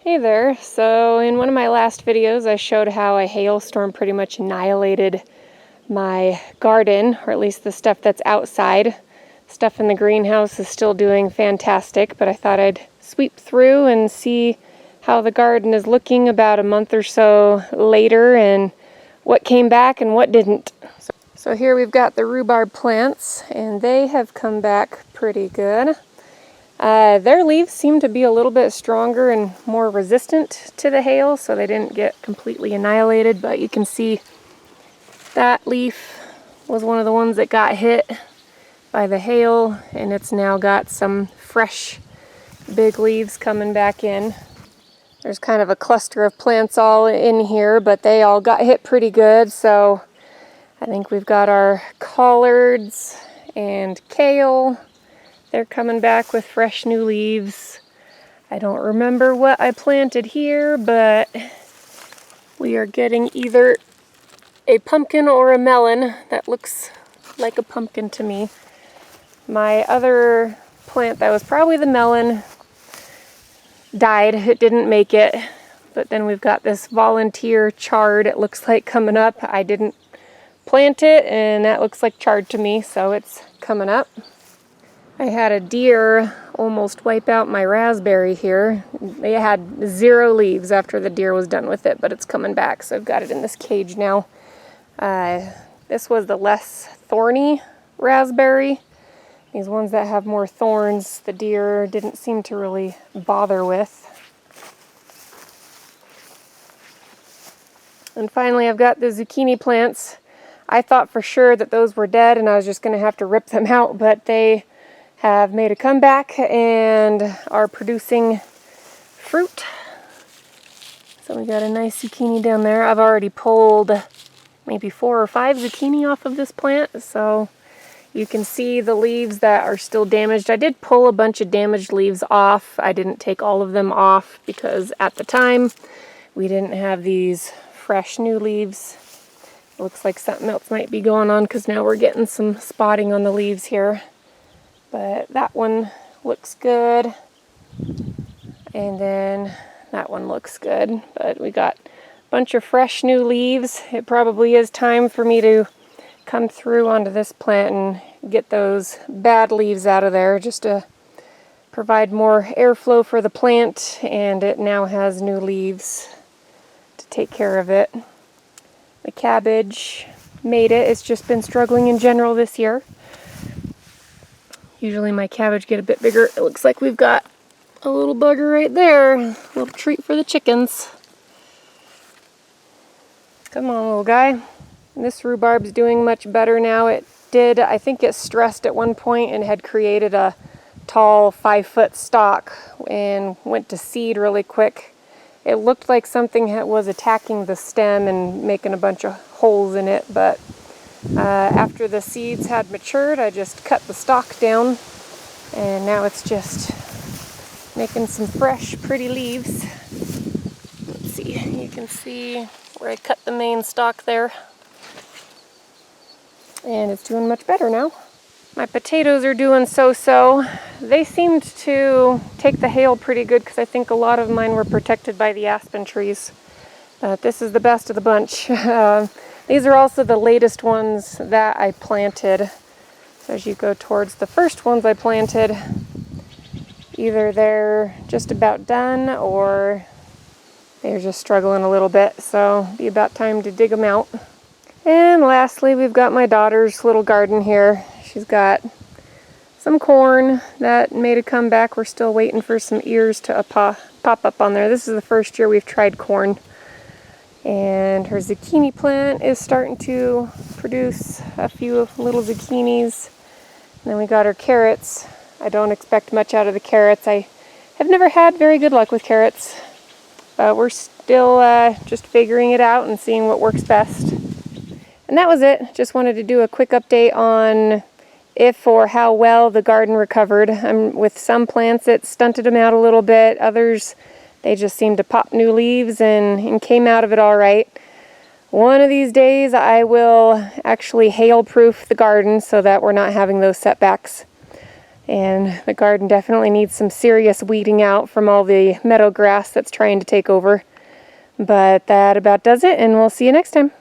Hey there. So in one of my last videos I showed how a hailstorm pretty much annihilated my garden, or at least the stuff that's outside. Stuff in the greenhouse is still doing fantastic, but I thought I'd sweep through and see how the garden is looking about a month or so later and what came back and what didn't. So here we've got the rhubarb plants, and they have come back pretty good. Their leaves seem to be a little bit stronger and more resistant to the hail, so they didn't get completely annihilated, but you can see that leaf was one of the ones that got hit by the hail, and it's now got some fresh big leaves coming back in. There's kind of a cluster of plants all in here, but they all got hit pretty good, so I think we've got our collards and kale. They're coming back with fresh new leaves. I don't remember what I planted here, but we are getting either a pumpkin or a melon. That looks like a pumpkin to me. My other plant that was probably the melon died. It didn't make it. But then we've got this volunteer chard, it looks like, coming up. I didn't plant it, and that looks like chard to me, so it's coming up. I had a deer almost wipe out my raspberry here. They had 0 leaves after the deer was done with it, but it's coming back, so I've got it in this cage now. This was the less thorny raspberry. These ones that have more thorns, the deer didn't seem to really bother with. And finally, I've got the zucchini plants. I thought for sure that those were dead and I was just going to have to rip them out, but they have made a comeback and are producing fruit. So we got a nice zucchini down there. I've already pulled maybe 4 or 5 zucchini off of this plant, so you can see the leaves that are still damaged. I did pull a bunch of damaged leaves off. I didn't take all of them off because at the time we didn't have these fresh new leaves. It looks like something else might be going on because now we're getting some spotting on the leaves here. But that one looks good, and then that one looks good. But we got a bunch of fresh new leaves. It probably is time for me to come through onto this plant and get those bad leaves out of there, just to provide more airflow for the plant, and it now has new leaves to take care of it. The cabbage made it. It's just been struggling in general this year. Usually my cabbage get a bit bigger. It looks like we've got a little bugger right there. A little treat for the chickens. Come on, little guy. This rhubarb's doing much better now. It did, I think it stressed at one point and had created a tall 5-foot stalk and went to seed really quick. It looked like something was attacking the stem and making a bunch of holes in it, but after the seeds had matured, I just cut the stalk down, and now it's just making some fresh, pretty leaves. Let's see, you can see where I cut the main stalk there, and it's doing much better now. My potatoes are doing so-so. They seemed to take the hail pretty good because I think a lot of mine were protected by the aspen trees, but this is the best of the bunch. These are also the latest ones that I planted. So as you go towards the first ones I planted, either they're just about done or they're just struggling a little bit. So it'll be about time to dig them out. And lastly, we've got my daughter's little garden here. She's got some corn that made a comeback. We're still waiting for some ears to pop up on there. This is the first year we've tried corn. And her zucchini plant is starting to produce a few little zucchinis. And then we got her carrots. I don't expect much out of the carrots. I have never had very good luck with carrots. But we're still just figuring it out and seeing what works best. And that was it. Just wanted to do a quick update on if or how well the garden recovered. With some plants it stunted them out a little bit. Others, they just seemed to pop new leaves and came out of it all right. One of these days I will actually hail-proof the garden so that we're not having those setbacks. And the garden definitely needs some serious weeding out from all the meadow grass that's trying to take over. But that about does it, and we'll see you next time.